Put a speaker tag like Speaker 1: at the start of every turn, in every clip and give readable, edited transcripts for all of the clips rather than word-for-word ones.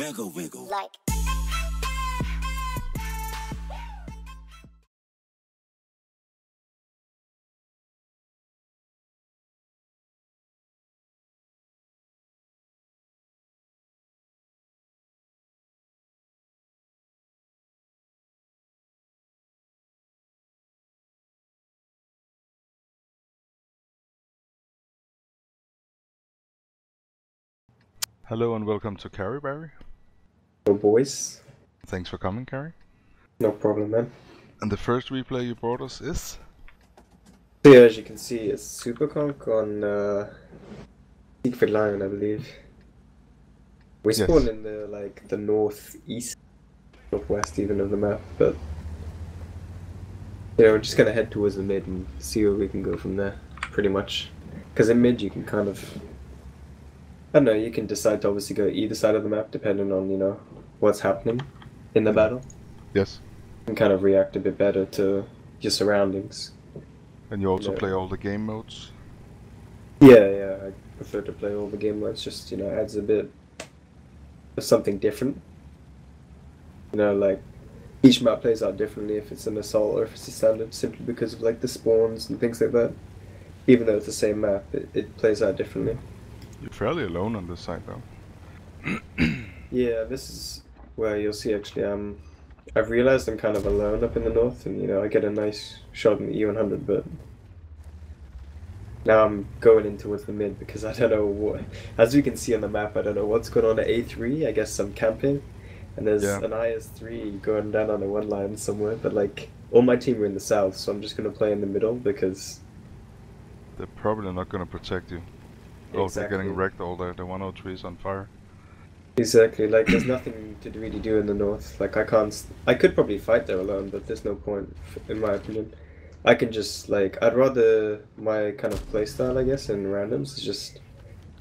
Speaker 1: wiggle, wiggle.
Speaker 2: Like.
Speaker 3: Hello and welcome to Carrybarry.
Speaker 4: Hello, boys.
Speaker 3: Thanks for coming, Carry.
Speaker 4: No problem, man.
Speaker 3: And the first replay you brought us is?
Speaker 4: So yeah, as you can see, it's Superconk on Siegfried Lion, I believe. We
Speaker 3: Yes.
Speaker 4: spawn in the northeast, northwest even of the map, but we're just gonna head towards the mid and see where we can go from there, pretty much. Because in mid you can kind of, I don't know, you can decide to obviously go either side of the map depending on, what's happening in the battle.
Speaker 3: Yes.
Speaker 4: And kind of react a bit better to your surroundings.
Speaker 3: And you also
Speaker 4: Yeah.
Speaker 3: play all the game modes?
Speaker 4: Yeah, I prefer to play all the game modes, just, adds a bit of something different. Like, each map plays out differently if it's an assault or if it's a standard, simply because of, the spawns and things like that. Even though it's the same map, it plays out differently.
Speaker 3: You're fairly alone on this side, though.
Speaker 4: Yeah, this is where you'll see, actually, I've realized I'm kind of alone up in the north, and, I get a nice shot in the E100, but now I'm going in towards the mid because I don't know what, as you can see on the map, I don't know what's going on at A3, I guess some camping, and there's an IS-3 going down on the one line somewhere, but all my team are in the south, so I'm just going to play in the middle because
Speaker 3: They're probably not going to protect you. Oh,
Speaker 4: Exactly.
Speaker 3: they're getting wrecked all there. The 103 is on fire.
Speaker 4: Exactly, there's nothing to really do in the north, I could probably fight there alone, but there's no point, in my opinion. I can just, I'd rather, my kind of playstyle, I guess, in randoms is just,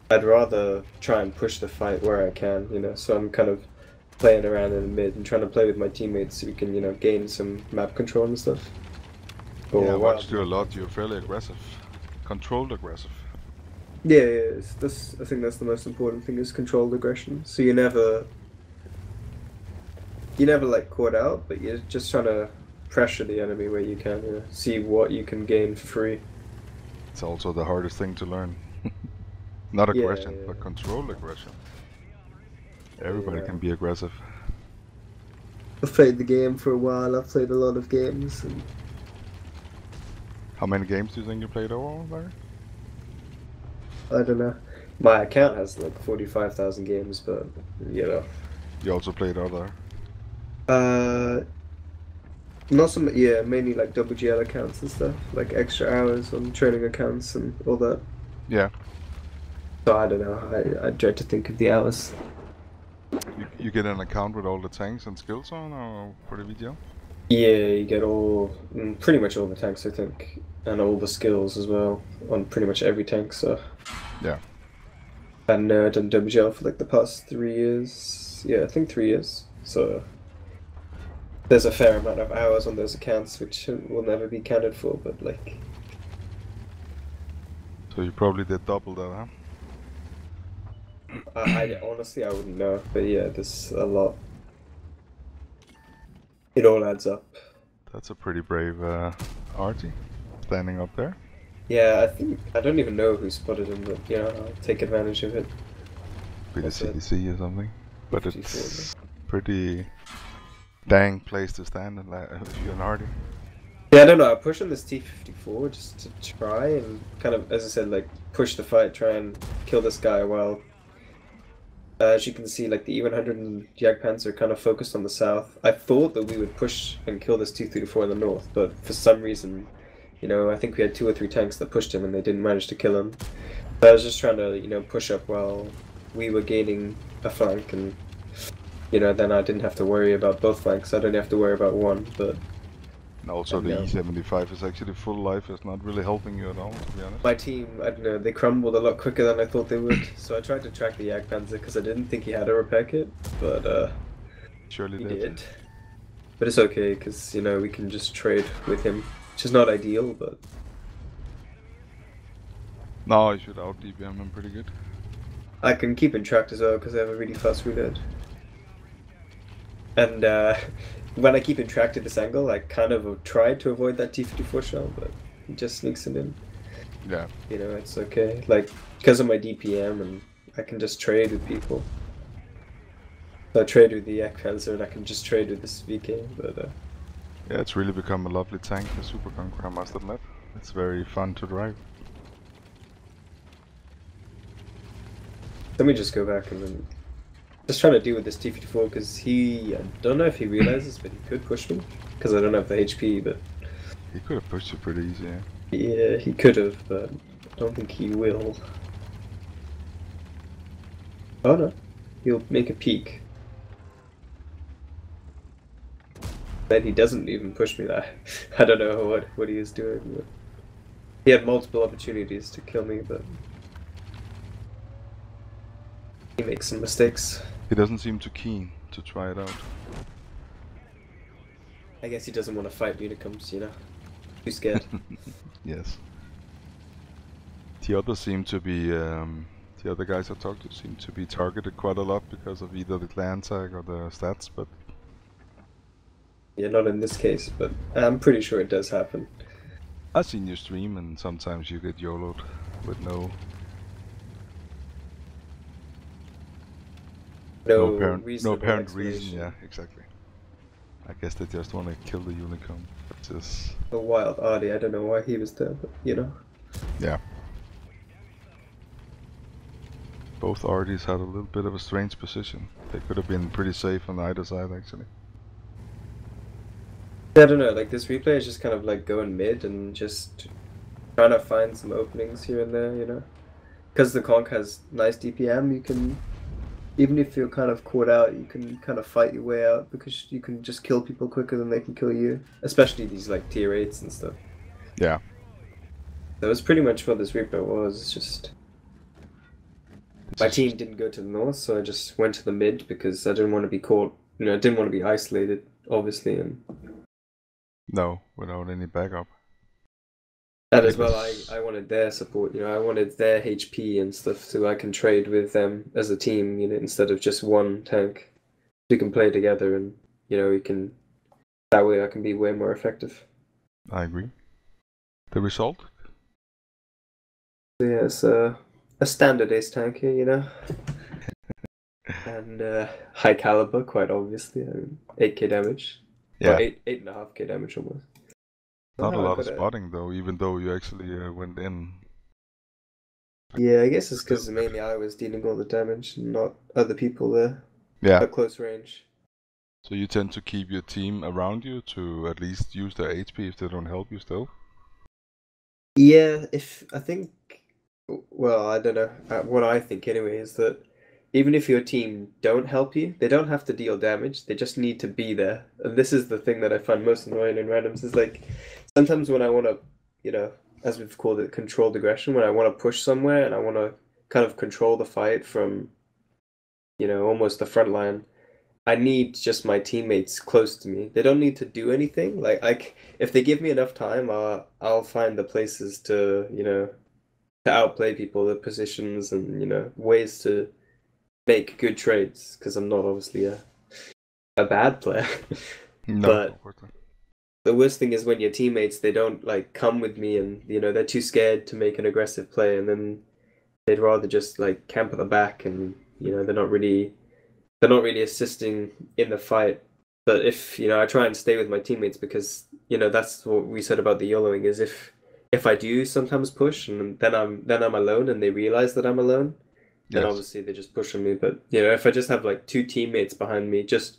Speaker 4: I'd rather try and push the fight where I can, so I'm kind of playing around in the mid and trying to play with my teammates so we can, gain some map control and stuff.
Speaker 3: Yeah, I watched you a lot. You're fairly aggressive. Controlled aggressive.
Speaker 4: Yeah, I think that's the most important thing, is controlled aggression. So you're never caught out, but you're just trying to pressure the enemy where you can, see what you can gain for free.
Speaker 3: It's also the hardest thing to learn. Not aggression,
Speaker 4: Yeah.
Speaker 3: but controlled aggression. Everybody can be aggressive.
Speaker 4: I've played the game for a while, I've played a lot of games. And
Speaker 3: How many games do you think you played overall, Larry?
Speaker 4: I don't know. My account has 45,000 games, but
Speaker 3: You also played other?
Speaker 4: not so much. Yeah, mainly double GL accounts and stuff, extra hours on training accounts and all that.
Speaker 3: Yeah.
Speaker 4: So I don't know. I dread to think of the hours.
Speaker 3: You get an account with all the tanks and skills on, or for the video?
Speaker 4: Yeah, you get pretty much all the tanks, I think, and all the skills as well on pretty much every tank. So
Speaker 3: yeah,
Speaker 4: I've done WGL for the past 3 years. Yeah, I think 3 years. So there's a fair amount of hours on those accounts, which will never be counted for. But
Speaker 3: so you probably did double that, huh?
Speaker 4: I honestly I wouldn't know, but yeah, there's a lot. It all adds up.
Speaker 3: That's a pretty brave Artie, standing up there.
Speaker 4: Yeah, I don't even know who spotted him, but I'll take advantage of it.
Speaker 3: Be the
Speaker 4: What's that?
Speaker 3: CDC or something. But
Speaker 4: 54,
Speaker 3: it's pretty dang place to stand if you're an Artie.
Speaker 4: Yeah, I don't know. I push on this T-54 just to try and kind of, as I said, push the fight, try and kill this guy while, as you can see, the E100 and Jagdpanzer are kind of focused on the south. I thought that we would push and kill this T-34 in the north, but for some reason, I think we had 2 or 3 tanks that pushed him and they didn't manage to kill him. So I was just trying to, push up while we were gaining a flank, and, then I didn't have to worry about both flanks. I don't have to worry about one, but...
Speaker 3: And also the E75 is actually full life, it's not really helping you at all, to be honest.
Speaker 4: My team, I don't know, they crumbled a lot quicker than I thought they would, so I tried to track the Jagdpanzer because I didn't think he had a repair kit, but
Speaker 3: Surely
Speaker 4: he
Speaker 3: did.
Speaker 4: did. But it's okay, because, we can just trade with him, which is not ideal, but...
Speaker 3: No, I should out DPM him pretty good.
Speaker 4: I can keep in track as well, because I have a really fast reload. And when I keep him tracked at this angle, I kind of tried to avoid that T-54 shell, but he just sneaks it in.
Speaker 3: Yeah.
Speaker 4: You know, it's okay. Like, because of my DPM, and I can just trade with people. So I trade with the Alphaz, and I can just trade with this VK, but...
Speaker 3: Yeah, it's really become a lovely tank, the Super Conqueror, I must admit. It's very fun to drive.
Speaker 4: Let me just go back and then... Just trying to deal with this T-54, because I don't know if he realizes, but he could push me. Because I don't have the HP, but...
Speaker 3: He could have pushed you pretty easy, yeah.
Speaker 4: Yeah, he could have, but I don't think he will. Oh no, he'll make a peek. Then he doesn't even push me there. I don't know what he is doing. But he had multiple opportunities to kill me, but he makes some mistakes.
Speaker 3: He doesn't seem too keen to try it out.
Speaker 4: I guess he doesn't want to fight unicums, you know? Too scared.
Speaker 3: Yes. The others seem to be, the other guys I talked to seem to be targeted quite a lot because of either the clan tag or the stats, but...
Speaker 4: Yeah, not in this case, but I'm pretty sure it does happen.
Speaker 3: I've seen you stream and sometimes you get YOLO'd with no apparent reason, yeah, exactly. I guess they just want to kill the unicum, which is...
Speaker 4: A wild Artie, I don't know why he was there, but you know.
Speaker 3: Yeah. Both Arties had a little bit of a strange position. They could have been pretty safe on either side, actually.
Speaker 4: I don't know, like this replay is just kind of like going mid and just trying to find some openings here and there, you know? Because the Conk has nice DPM, you can, even if you're kind of caught out, you can kind of fight your way out because you can just kill people quicker than they can kill you. Especially these like tier 8s and stuff.
Speaker 3: Yeah.
Speaker 4: That was pretty much what this replay was, it's just... My team didn't go to the north, so I just went to the mid because I didn't want to be caught, you know, I didn't want to be isolated, obviously, and...
Speaker 3: No, without any backup.
Speaker 4: And as well, I wanted their support, you know, I wanted their HP and stuff so I can trade with them as a team, you know, instead of just one tank. We can play together and, you know, we can, that way I can be way more effective.
Speaker 3: I agree. The result?
Speaker 4: So yeah, it's a standard ace tank here, you know. And high caliber, quite obviously, I mean, 8k damage.
Speaker 3: Yeah.
Speaker 4: Or 8.5k damage almost.
Speaker 3: Not a lot of spotting though, even though you actually went in.
Speaker 4: Yeah, I guess it's because mainly I was dealing all the damage and not other people there.
Speaker 3: Yeah.
Speaker 4: At close range.
Speaker 3: So you tend to keep your team around you to at least use their HP if they don't help you still?
Speaker 4: Yeah, well, I don't know. What I think anyway is that even if your team don't help you, they don't have to deal damage. They just need to be there. And this is the thing that I find most annoying in randoms is like sometimes when I want to, you know, as we've called it, controlled aggression, when I want to push somewhere and I want to kind of control the fight from, you know, almost the front line, I need just my teammates close to me. They don't need to do anything. Like, if they give me enough time, I'll find the places to, you know, to outplay people, the positions, and you know, ways to make good trades. Because I'm not obviously a bad player.
Speaker 3: No,
Speaker 4: but the worst thing is when your teammates, they don't like come with me, and you know, they're too scared to make an aggressive play, and then they'd rather just like camp at the back, and you know, they're not really assisting in the fight. But if, you know, I try and stay with my teammates because, you know, that's what we said about the YOLOing is if I do sometimes push and then I'm alone and they realize that I'm alone, then obviously they just push on me. But, you know, if I just have like two teammates behind me just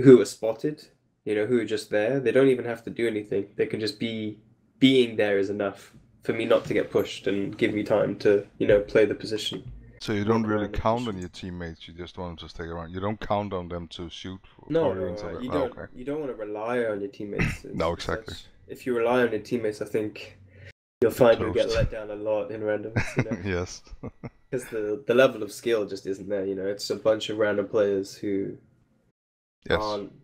Speaker 4: who are spotted, you know, who are just there, they don't even have to do anything. They can just being there is enough for me not to get pushed and give me time to, you know, play the position.
Speaker 3: So you don't really count on your teammates, you just want them to stay around. You don't count on them to shoot for
Speaker 4: you don't.
Speaker 3: Okay.
Speaker 4: You don't want to rely on your teammates.
Speaker 3: No, exactly.
Speaker 4: If you rely on your teammates, I think you'll find you'll get let down a lot in randoms. You know?
Speaker 3: Yes.
Speaker 4: Because the level of skill just isn't there. You know, it's a bunch of random players who aren't.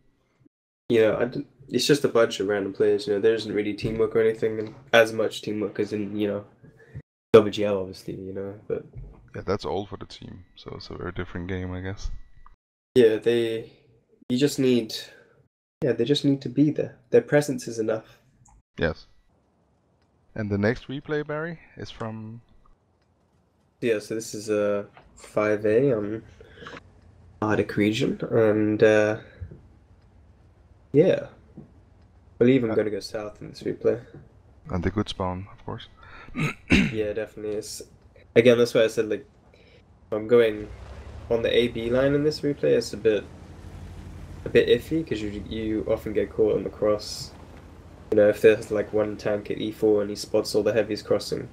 Speaker 4: You know, it's just a bunch of random players. You know, there isn't really teamwork or anything, and as much teamwork as in, you know, WGL obviously. You know, but.
Speaker 3: Yeah, that's all for the team, so it's a very different game, I guess.
Speaker 4: Yeah, they You just need, yeah, they just need to be there. Their presence is enough.
Speaker 3: Yes. And the next replay, Barry, is from...
Speaker 4: Yeah, so this is a 5A on Arctic region, and yeah, I believe I'm going to go south in this replay.
Speaker 3: And the good spawn, of course.
Speaker 4: Yeah, definitely. It's, again, that's why I said, like, I'm going on the AB line in this replay. It's a bit iffy because you often get caught on the cross. You know, if there's like one tank at E4 and he spots all the heavies crossing.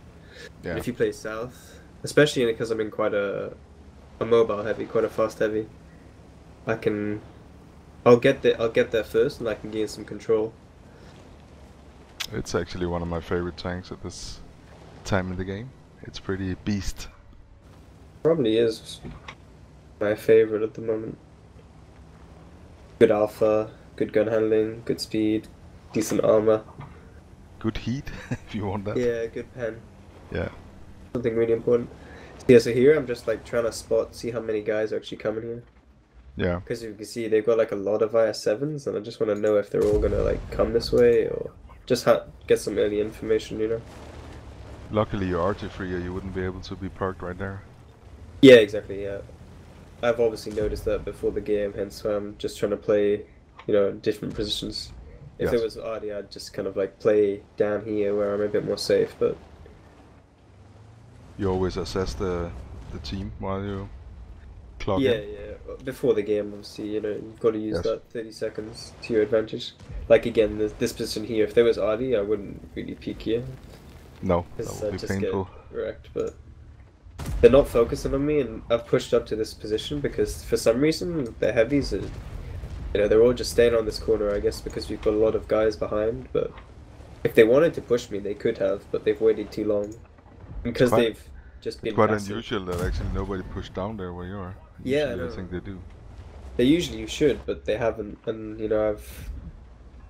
Speaker 3: Yeah.
Speaker 4: If you play south, especially because I'm in quite a mobile heavy, quite a fast heavy, I'll get there first and I can gain some control.
Speaker 3: It's actually one of my favorite tanks at this time in the game. It's pretty beast.
Speaker 4: Probably is my favorite at the moment. Good alpha, good gun handling, good speed, decent armor.
Speaker 3: Good heat, if you want that.
Speaker 4: Yeah, good pen.
Speaker 3: Yeah.
Speaker 4: Something really important. Yeah, so here I'm just like trying to see how many guys are actually coming here.
Speaker 3: Yeah.
Speaker 4: Because you can see they've got like a lot of IS-7s, and I just want to know if they're all gonna like come this way or just get some early information, you know.
Speaker 3: Luckily you're arty-free, or you wouldn't be able to be parked right there.
Speaker 4: Yeah, exactly. Yeah, I've obviously noticed that before the game, hence why I'm just trying to play, you know, different positions. If
Speaker 3: Yes.
Speaker 4: it was arty, I'd just kind of like play down here where I'm a bit more safe, but.
Speaker 3: You always assess the team while you clock
Speaker 4: Yeah,
Speaker 3: in.
Speaker 4: yeah. Before the game, obviously, you know, you've got to use
Speaker 3: Yes.
Speaker 4: that 30 seconds to your advantage. Like again, this position here, if there was Artie, I wouldn't really peek here.
Speaker 3: No, that
Speaker 4: Because
Speaker 3: would
Speaker 4: I'd
Speaker 3: be
Speaker 4: just
Speaker 3: painful.
Speaker 4: get wrecked, but they're not focusing on me, and I've pushed up to this position because for some reason the heavies are, you know, they're all just staying on this corner, I guess, because we've got a lot of guys behind, but if they wanted to push me, they could have, but they've waited too long. Because they've just been
Speaker 3: It's quite
Speaker 4: massive.
Speaker 3: unusual that actually nobody pushed down there where you are.
Speaker 4: Yeah,
Speaker 3: Usually
Speaker 4: I know.
Speaker 3: think they do.
Speaker 4: They usually should, but they haven't, and you know,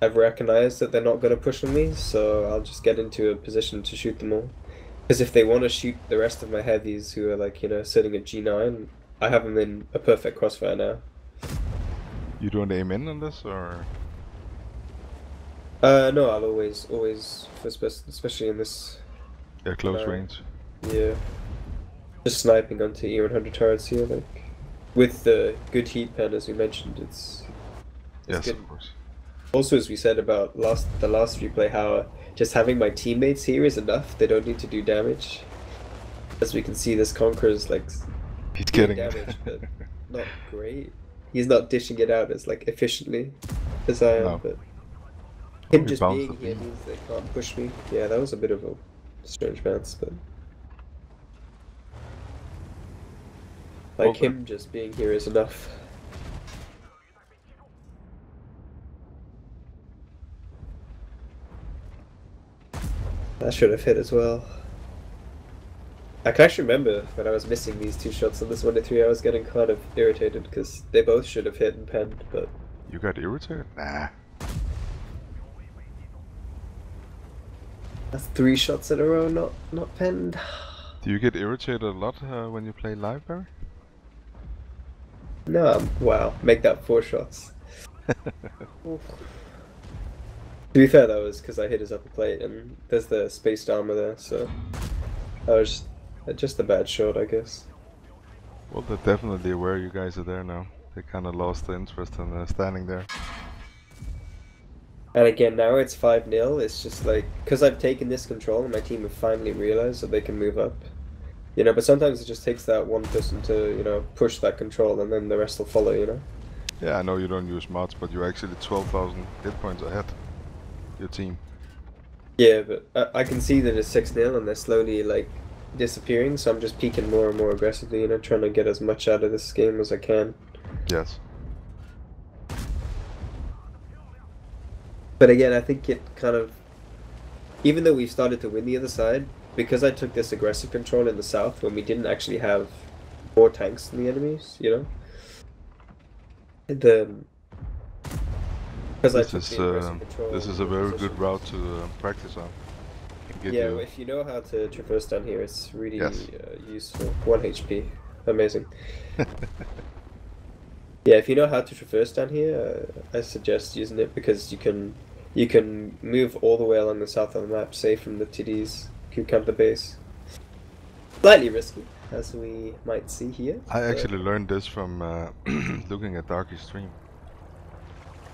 Speaker 4: I've recognized that they're not going to push on me, so I'll just get into a position to shoot them all. Because if they want to shoot the rest of my heavies who are like, you know, sitting at G9, I have them in a perfect crossfire now.
Speaker 3: You don't aim in on this, or?
Speaker 4: No, I'll always, especially in this.
Speaker 3: Yeah, close range.
Speaker 4: Yeah. Just sniping onto E100 turrets here, like, with the good heat pen, as we mentioned, it's
Speaker 3: Yes,
Speaker 4: good.
Speaker 3: of course.
Speaker 4: Also, as we said about the last replay, how just having my teammates here is enough. They don't need to do damage. As we can see, this Conqueror's like
Speaker 3: He's
Speaker 4: doing
Speaker 3: getting it.
Speaker 4: damage, but not great. He's not dishing it out as like efficiently as I am.
Speaker 3: No.
Speaker 4: But
Speaker 3: Oh,
Speaker 4: him
Speaker 3: he
Speaker 4: just
Speaker 3: bounced
Speaker 4: being
Speaker 3: the
Speaker 4: here
Speaker 3: beam.
Speaker 4: means they can't push me. Yeah, that was a bit of a strange bounce, but like
Speaker 3: Okay.
Speaker 4: him just being here is enough. That should have hit as well. I can actually remember when I was missing these two shots on this 1-3, I was getting kind of irritated because they both should have hit and penned, but
Speaker 3: You got irritated? Nah.
Speaker 4: that's 3 shots in a row not penned.
Speaker 3: Do you get irritated a lot when you play live, Barry?
Speaker 4: No, wow, make that 4 shots. Oof. To be fair, that was because I hit his upper plate and there's the spaced armor there, so that was just a bad shot, I guess.
Speaker 3: Well, they're definitely aware you guys are there now. They kind of lost the interest in standing there.
Speaker 4: And again, now it's 5-0. It's just like, because I've taken this control and my team have finally realized that they can move up. You know, but sometimes it just takes that one person to, you know, push that control and then the rest will follow, you know?
Speaker 3: Yeah, I know you don't use mods, but you're actually 12,000 hit points ahead. Your team.
Speaker 4: Yeah, but I can see that it's 6-0 and they're slowly, like, disappearing, so I'm just peeking more and more aggressively, you know, trying to get as much out of this game as I can.
Speaker 3: Yes.
Speaker 4: But again, I think it kind of, even though we've started to win the other side, because I took this aggressive control in the south when we didn't actually have more tanks than the enemies, you know? Because
Speaker 3: This is a very good route to practice on.
Speaker 4: Yeah, well, if you know how to traverse down here, it's really
Speaker 3: Yes.
Speaker 4: useful. 1 HP, amazing. Yeah, if you know how to traverse down here, I suggest using it because you can move all the way along the south of the map, say from the TD's cucumber base. Slightly risky, as we might see here.
Speaker 3: I actually learned this from looking at Darky's stream.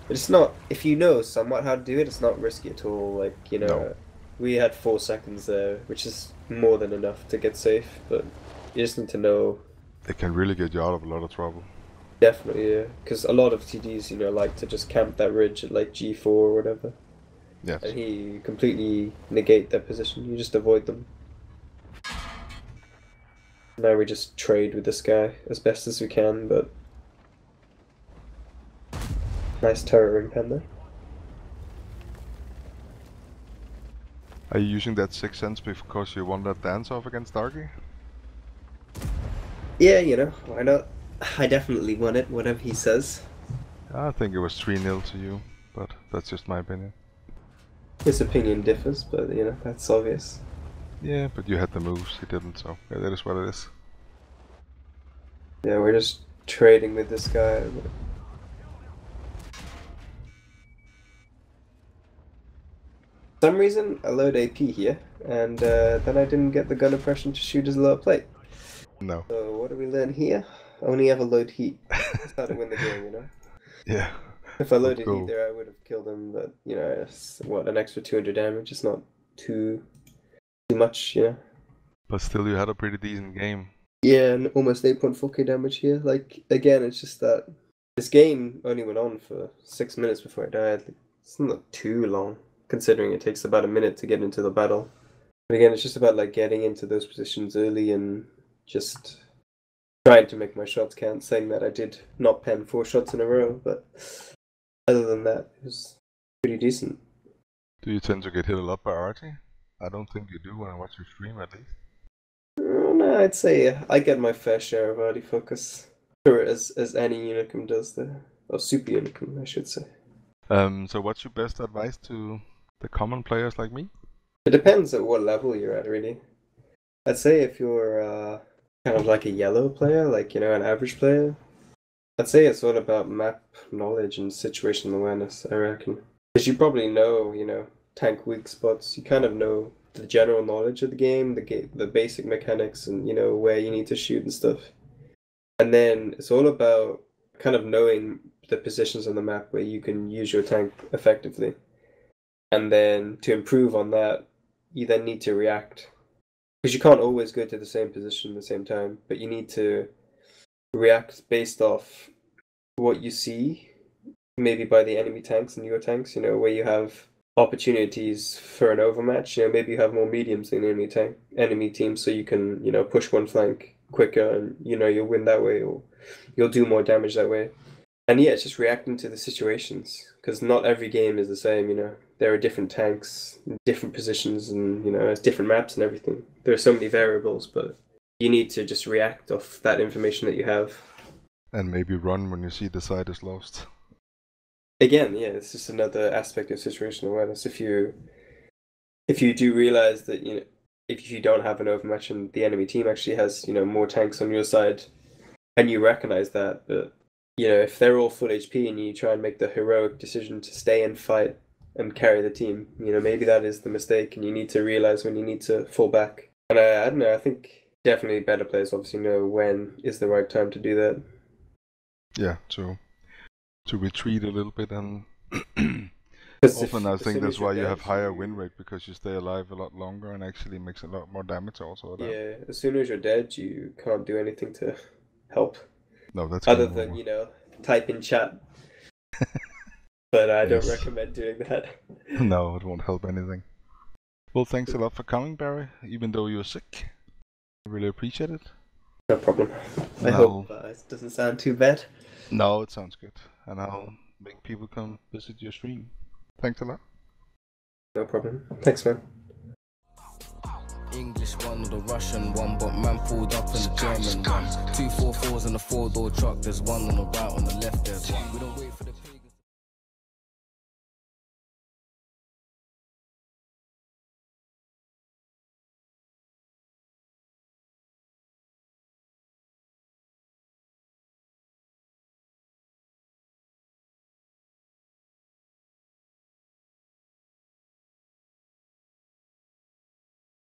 Speaker 4: But it's not, if you know somewhat how to do it, it's not risky at all. Like, you know,
Speaker 3: No.
Speaker 4: we had 4 seconds there, which is more than enough to get safe, but you just need to know.
Speaker 3: It can really get you out of a lot of trouble.
Speaker 4: Definitely, yeah. Because a lot of TDs, you know, like to just camp that ridge at like G4 or whatever.
Speaker 3: Yes.
Speaker 4: And he completely negate their position. You just avoid them. Now we just trade with this guy as best as we can, but nice turret ring pen there.
Speaker 3: Are you using that 6th sense because you want that dance off against Darky?
Speaker 4: Yeah, you know, why not? I definitely want it, whatever he says.
Speaker 3: I think it was 3-0 to you, but that's just my opinion.
Speaker 4: His opinion differs, but you know, that's obvious.
Speaker 3: Yeah, but you had the moves, he didn't, so yeah, that is what it is.
Speaker 4: Yeah, we're just trading with this guy. For some reason, I load AP here, and then I didn't get the gun oppression to shoot his lower plate.
Speaker 3: No.
Speaker 4: So what do we learn here? Only ever load heat. That's how to win the game, you know?
Speaker 3: Yeah.
Speaker 4: If I loaded heat there, I would have killed him, but, you know, it's, what, an extra 200 damage? It's not too much, you know?
Speaker 3: But still, you had a pretty decent game.
Speaker 4: Yeah, and almost 8.4k damage here. Like, again, it's just that this game only went on for 6 minutes before I died. It's not too long, considering it takes about a minute to get into the battle. But again, it's just about, like, getting into those positions early and just trying to make my shots count, saying that I did not pen 4 shots in a row, but other than that, it was pretty decent.
Speaker 3: Do you tend to get hit a lot by arty? I don't think you do when I watch your stream, at least.
Speaker 4: No, I'd say I get my fair share of arty focus, or as any unicum does there, or super unicum, I should say.
Speaker 3: So what's your best advice to the common players like me?
Speaker 4: It depends at what level you're at, really. I'd say if you're kind of like a yellow player, like, you know, an average player, I'd say it's all about map knowledge and situational awareness, I reckon. Because you probably know, you know, tank weak spots. You kind of know the general knowledge of the game, the basic mechanics, and, you know, where you need to shoot and stuff. And then it's all about kind of knowing the positions on the map where you can use your tank effectively. And then to improve on that, you then need to react. Because you can't always go to the same position at the same time, but you need to react based off what you see, maybe by the enemy tanks and your tanks, you know, where you have opportunities for an overmatch. You know, maybe you have more mediums than the enemy team, so you can, you know, push one flank quicker and, you know, you'll win that way, or you'll do more damage that way. And yeah, it's just reacting to the situations, because not every game is the same, you know. There are different tanks, different positions, and, you know, there's different maps and everything. There are so many variables, but you need to just react off that information that you have.
Speaker 3: And maybe run when you see the side is lost.
Speaker 4: Again, yeah, it's just another aspect of situational awareness. If you do realize that, you know, if you don't have an overmatch and the enemy team actually has, you know, more tanks on your side, and you recognize that, but, you know, if they're all full HP and you try and make the heroic decision to stay and fight and carry the team, you know, maybe that is the mistake, and you need to realize when you need to fall back. And I don't know, I think definitely better players obviously know when is the right time to do that.
Speaker 3: Yeah, to retreat a little bit, and often I think that's why you have higher win rate, because you stay alive a lot longer and actually makes a lot more damage also.
Speaker 4: Yeah, as soon as you're dead, you can't do anything to help.
Speaker 3: No, that's
Speaker 4: other than, you know, type in chat. But I don't recommend doing that.
Speaker 3: No, it won't help anything. Well, thanks a lot for coming, Barry, even though you're sick. I really appreciate it.
Speaker 4: No problem. I hope it doesn't sound too bad.
Speaker 3: No, it sounds good. And I'll make people come visit your stream. Thanks a lot.
Speaker 4: No problem. Thanks, man.
Speaker 1: English one or the Russian one, but man pulled up in the German one. 2 4 4s in a 4-door truck, there's one on the right, on the left there's one. We don't wait for the